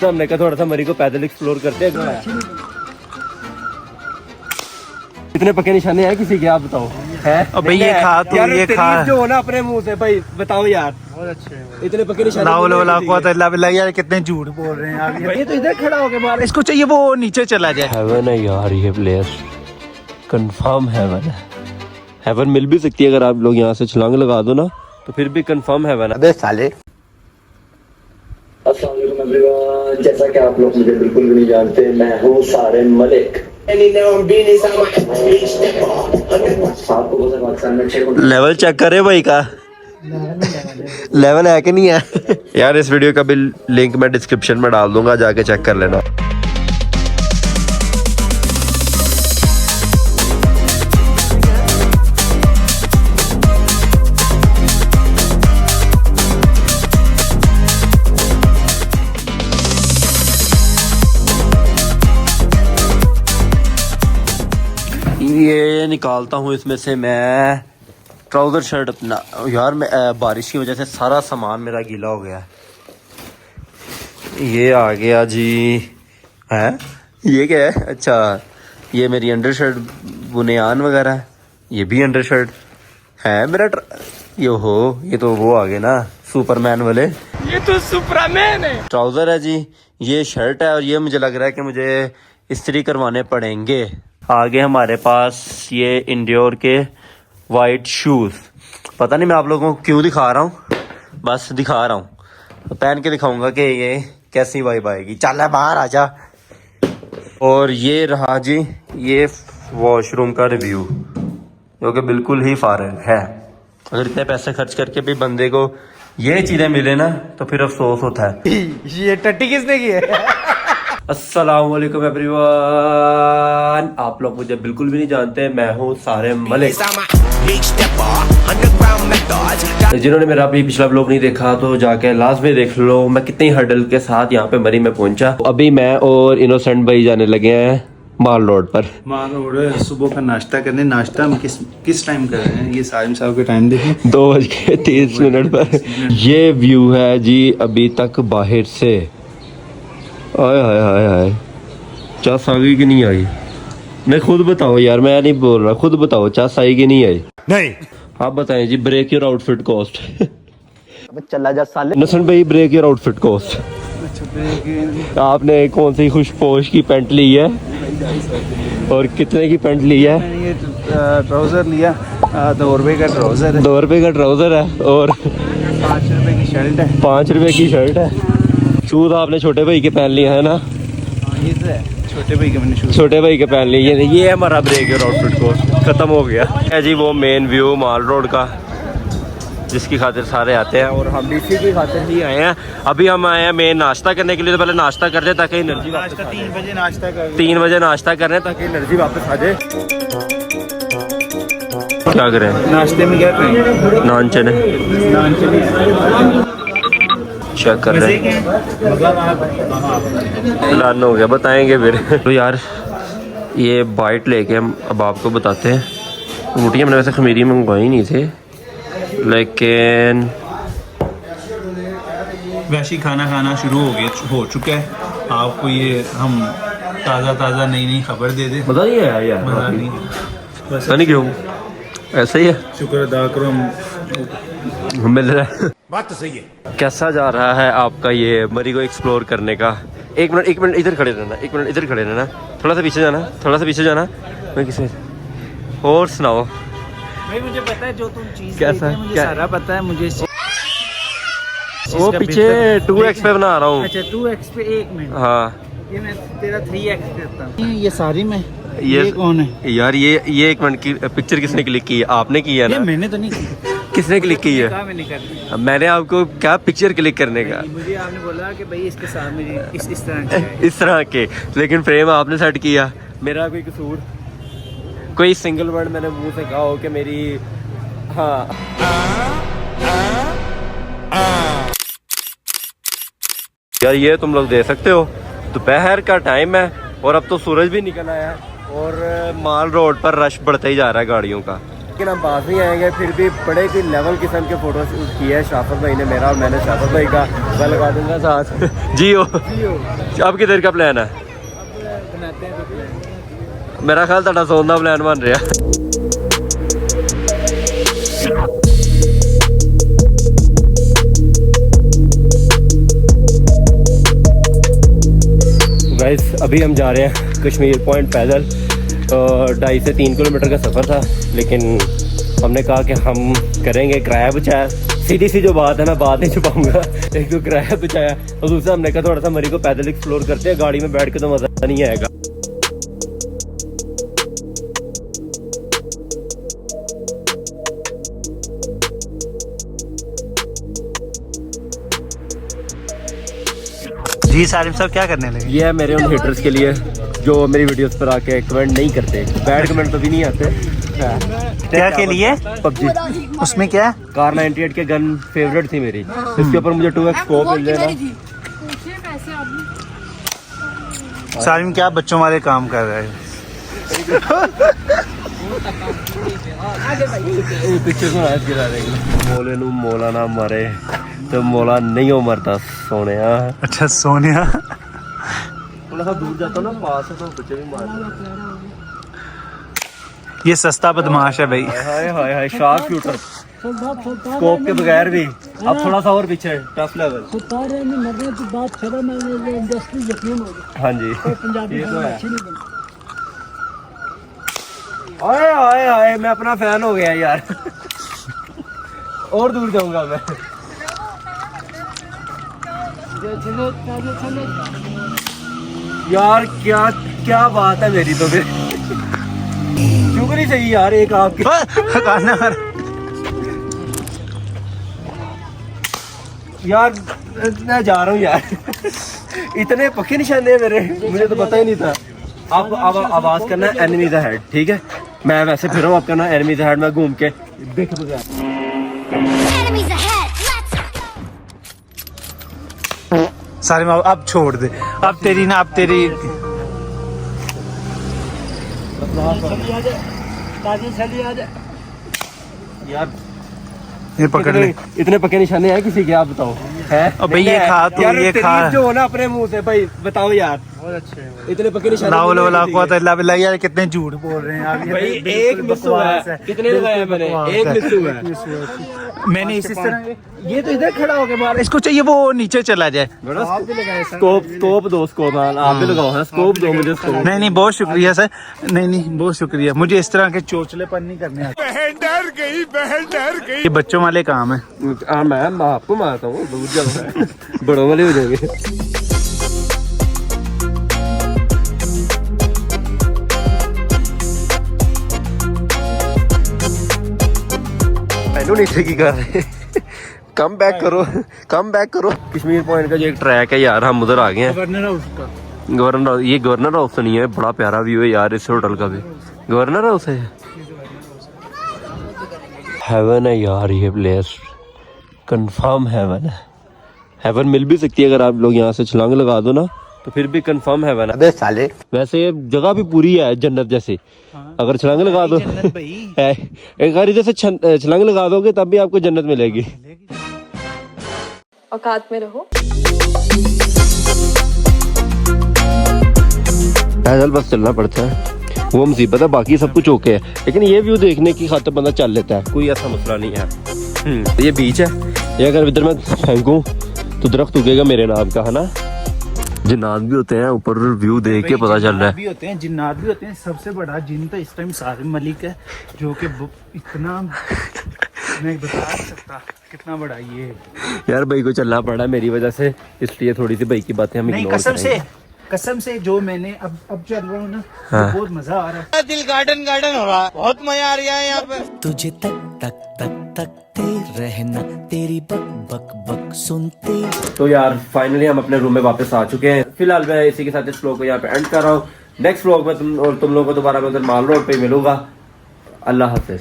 तो हमने कहा थोड़ा सा मरी को पैदल एक्सप्लोर करते हैं। इतने पक्के निशाने हैं किसी के, आप बताओ है? और भाई ये खा तू, ये खा जो हो ना अपने मुंह से भाई, बताओ यार। बहुत अच्छे इतने पक्के निशाने यार कितने झूठ बोल रहे हैं आप। ये तो इधर खड़ा होके मार, इसको चाहिए वो नीचे चला जाए। हेवन है यार, ये प्लेयर कंफर्म हेवन है। हेवन मिल भी सकती है अगर आप लोग यहाँ से छलांग लगा दो ना, तो फिर भी कंफर्म हेवन है। अबे साले। अस्सलाम वालेकुम एवरीवन, जैसा कि आप लोग मुझे बिल्कुल भी नहीं जानते, मैं हूँ सारिम मलिक। लेवल चेक करे भाई का, लेवल है कि नहीं है यार। इस वीडियो का भी लिंक मैं डिस्क्रिप्शन में डाल दूंगा, जाके चेक कर लेना। ये निकालता हूँ इसमें से मैं ट्राउजर शर्ट अपना। यार मैं बारिश की वजह से सारा सामान मेरा गीला हो गया। ये आ गया जी, है ये क्या है? अच्छा ये मेरी अंडर शर्ट बुनियान वगैरह है। ये भी अंडर शर्ट है मेरा ये तो वो आ गए ना सुपरमैन वाले। ये तो सुपरमैन है। ट्राउजर है जी, ये शर्ट है और ये मुझे लग रहा है कि मुझे इस्त्री करवाने पड़ेंगे। आगे हमारे पास ये इंड्योर के वाइट शूज़। पता नहीं मैं आप लोगों को क्यों दिखा रहा हूँ, बस दिखा रहा हूँ, पहन के दिखाऊंगा कि ये कैसी वाइब आएगी। चल बाहर आजा। और ये रहा जी ये वॉशरूम का रिव्यू, जो कि बिल्कुल ही फारग है। अगर इतने पैसे खर्च करके भी बंदे को ये चीज़ें मिले ना, तो फिर अफसोस होता है। ये टट्टी किसने की है? अस्सलाम वालेकुम एवरीवन, आप लोग मुझे बिल्कुल भी नहीं जानते, मैं हूँ सारिम मलिक। जिन्होंने मेरा अभी पिछला व्लॉग नहीं देखा तो जाके लास्ट में देख लो, मैं कितनी हर्डल के साथ यहाँ पे मरी में पहुंचा। अभी मैं और इनोसेंट भाई जाने लगे हैं माल रोड पर। माल रोड सुबह का नाश्ता करने। नाश्ता हम किस टाइम कर रहे हैं? ये सारिम साहब के टाइम देखें, 2:30 पर। ये व्यू है जी अभी तक बाहर से। आय हाय हाय हाय, चास आ गई कि नहीं आई? नहीं खुद बताओ यार, मैं नहीं बोल रहा, खुद बताओ चास आई कि नहीं आई? नहीं आप बताएं जी। Break your outfit cost. चला जा साले। नसन भाई ब्रेक योर आउटफिट कॉस्ट। आपने कौन सी खुशपोश की पैंट ली है और कितने की पैंट ली है? ये ट्राउजर लिया 2 रुपए का ट्राउजर है। 2 रुपए का ट्राउजर है और 5 रुपए की शर्ट है। 5 रुपए की शर्ट है। शूज आपने छोटे भाई के पहन लिए है ना? ये तो है छोटे भाई के, मैंने शूज छोटे भाई के पहन लिए। ये हमारा ब्रेक योर आउटफिट कोर्स खत्म हो गया है जी। वो मेन व्यू माल रोड का जिसकी खातिर सारे आते हैं, और हम इसी की खातिर ही आए हैं। अभी हम आए हैं मेन नाश्ता करने के लिए। तो पहले नाश्ता कर दे ताकि एनर्जी वापस आ जाए। 3 बजे नाश्ता कर 3 बजे नाश्ता कर रहे हैं ताकि एनर्जी वापस आ जाए। क्या करें नाश्ते में? क्या करें? नान चने चेक कर रहे हैं। डन हो गया, बताएंगे फिर। तो यार ये बाइट लेके हम अब आपको बताते हैं। रोटियाँ मैंने वैसे खमीरी मंगवाई नहीं थे, लेकिन वैसे खाना शुरू हो चुका है। आपको ये हम ताज़ा नई खबर दे दे। पता नहीं है यार, पता नहीं पता नहीं क्यों ऐसा ही है। शुक्र अदा करो हम मिल रहा है। बात तो सही है। कैसा जा रहा है आपका ये मरी को एक्सप्लोर करने का? एक मिनट इधर खड़े रहना, एक मिनट इधर खड़े रहना, थोड़ा सा पीछे जाना, थोड़ा सा पीछे जाना। मैं किसे और सुनाओ भाई, मुझे पता है जो तुम चीज़ कैसा मुझे क्या? सारा पता है मुझे। वो पीछे 2x पे बना रहा हूँ। अच्छा 2x पे 1 मिनट। हाँ ये मैं तेरा 3x करता हूँ। ये सारी में ये कौन है यार? ये 1 मिनट की पिक्चर किसने क्लिक की है? आपने की है ये ना? मैंने तो नहीं की। किसने क्लिक की है? मैंने कर दी। मैंने आपको क्या पिक्चर क्लिक करने का? मुझे आपने बोला कि भाई इसके साथ मुझे इस तरह का है। इस तरह के, लेकिन फ्रेम आपने सेट किया। मेरा कोई कसूर? कोई सिंगल वर्ड मैंने मुंह से कहा हो कि मेरी हाँ यार ये तुम लोग दे सकते हो। दोपहर का टाइम है और अब तो सूरज भी निकल आया है और माल रोड पर रश बढ़ता ही जा रहा है गाड़ियों का। लेकिन हम पास नहीं आएंगे, फिर भी बड़े की लेवल किस्म के फोटो शूट किए है शराफत भाई ने मेरा, और मैंने शराफत भाई का। मैं लगा दूंगा साथ। जियो अब किधर का प्लान है? मेरा ख्याल ਤੁਹਾਡਾ ਸੌਣ ਦਾ प्लान बन रहा। गाइस अभी हम जा रहे हैं कश्मीर पॉइंट पैदल। 2.5 से 3 किलोमीटर का सफ़र था, लेकिन हमने कहा कि हम करेंगे, किराया बचाया। सीधी सी जो बात है, मैं बात नहीं छुपाऊंगा। एक तो किराया बचाया और दूसरा हमने कहा थोड़ा सा मरी को पैदल एक्सप्लोर करते हैं, गाड़ी में बैठ के तो मज़ा नहीं आएगा। जी सारिम साहब क्या करने लगे? ये है मेरे उन हेटर्स के लिए जो मेरी वीडियोस पर आके कमेंट नहीं करते, बैड कमेंट तो भी नहीं आते। क्या के लिए? पबजी। उसमें क्या? कार 98 के गन फेवरेट थी मेरी, इसके ऊपर मुझे 2x स्कोप मिल जाएगा। सारिम क्या बच्चों वाले काम कर रहे हैं? पीछे को हाथ गिरा देंगे। मोले नू मोला ना मारे तो मोला नहीं हो मरता सोने। अच्छा सोनिया, थोड़ा सा दूर जाता ना पास है तो बच्चे भी मारते। ये सस्ता बदमाश है भाई। हाय हाय हाय, शार्प शूटर स्कोप के बगैर भी। अब थोड़ा सा और पीछे टफ लेवल। हाँ जी ये तो है। हाय हाय हाय, मैं अपना फैन हो गया यार। और दूर जाऊंगा मैं। यार क्या क्या बात है मेरी तो फिर। शुक्र ही सही यार एक आपके। यार मैं जा रहा हूँ यार। इतने पक्के निशाने हैं मेरे, मुझे तो पता ही नहीं था। आप आवाज करना एनिमी द हेड, ठीक है? मैं वैसे फिर आप करना एनिमी द हेड, मैं घूम के देख सारिम अब छोड़ दे, अब तेरी यार ये पकड़ ले। इतने पक्के निशाने हैं किसी के, आप बताओ है? अबे ये खा तू, यार ये खा जो हो ना अपने मुंह से भाई, बताओ यार। बहुत अच्छे इतने पक्के निशाने। लाओ ला को बिल्ला यार, कितने झूठ बोल रहे हैं आप। भाई एक मिस हुआ है। कितने लगाया मैंने? एक मिस हुआ है। मैंने इसी तरह ये तो इधर खड़ा होके मारा, इसको चाहिए वो नीचे चला जाए। स्कोप दो, स्कोप आप भी लगाओ। स्कोप दो मुझे, स्कोप। नहीं बहुत शुक्रिया सर, नहीं बहुत शुक्रिया। मुझे इस तरह के चोचलेपन नहीं करने आते। बहन डर गई। ये बच्चों वाले काम है। मैं आपको मारता हूँ, दूर जाओ। बड़ों वाले हो जाएंगे। नीचे की कर रहे। कम बैक करो। कश्मीर पॉइंट का जो एक ट्रैक है यार, हम उधर आ गए हैं। गवर्नर हाउस, ये गवर्नर हाउस तो नहीं है, बड़ा प्यारा व्यू है यार इस होटल का भी। गवर्नर हाउस है, हेवन है यार ये प्लेस, कंफर्म हेवन है। हेवन मिल भी सकती है अगर आप लोग यहाँ से छलांग लगा दो ना, तो फिर भी कंफर्म हेवन है। अबे साले, वैसे ये जगह भी पूरी है जन्नत जैसी। अगर छलांग लगा दो एक बार इधर से छलांग लगा दोगे तब भी आपको जन्नत मिलेगी। औकात में रहो। पैदल बस चलना पड़ता है, वो मुसीबत है, बाकी सब कुछ ओके है। लेकिन ये व्यू देखने की खातिर बंदा चल लेता है, कोई ऐसा मसला नहीं है। ये बीच है, ये अगर इधर मैं फेंकूं तो दरख्त उगेगा मेरे नाम का, है ना? जिन्नात भी होते हैं ऊपर, व्यू देख के पता चल रहा है। भी होते हैं, जिन्नात भी होते हैं। सबसे बड़ा जिन तो इस टाइम सारिम मलिक है, जो कि इतना मैं बता नहीं सकता कितना बड़ा ये है। यार भाई को चलना पड़ा मेरी वजह से, इसलिए थोड़ी सी भाई की बातें हम नहीं, कसम से जो मैंने अब चल रहा हूँ ना, हाँ। बहुत मजा आ रहा है। दिल गार्डन हो रहा है, बहुत मजा आ रहा है यहाँ पे। तुझे तकते रहना, तेरी बक सुनते। तो यार फाइनली हम अपने रूम में वापस आ चुके हैं। फिलहाल मैं इसी के साथ इस व्लॉग को यहाँ पे एंड कर रहा हूँ। नेक्स्ट व्लॉग में तुम लोगों को दोबारा मैं उधर माल रोड पे मिलूंगा। अल्लाह हाफिज।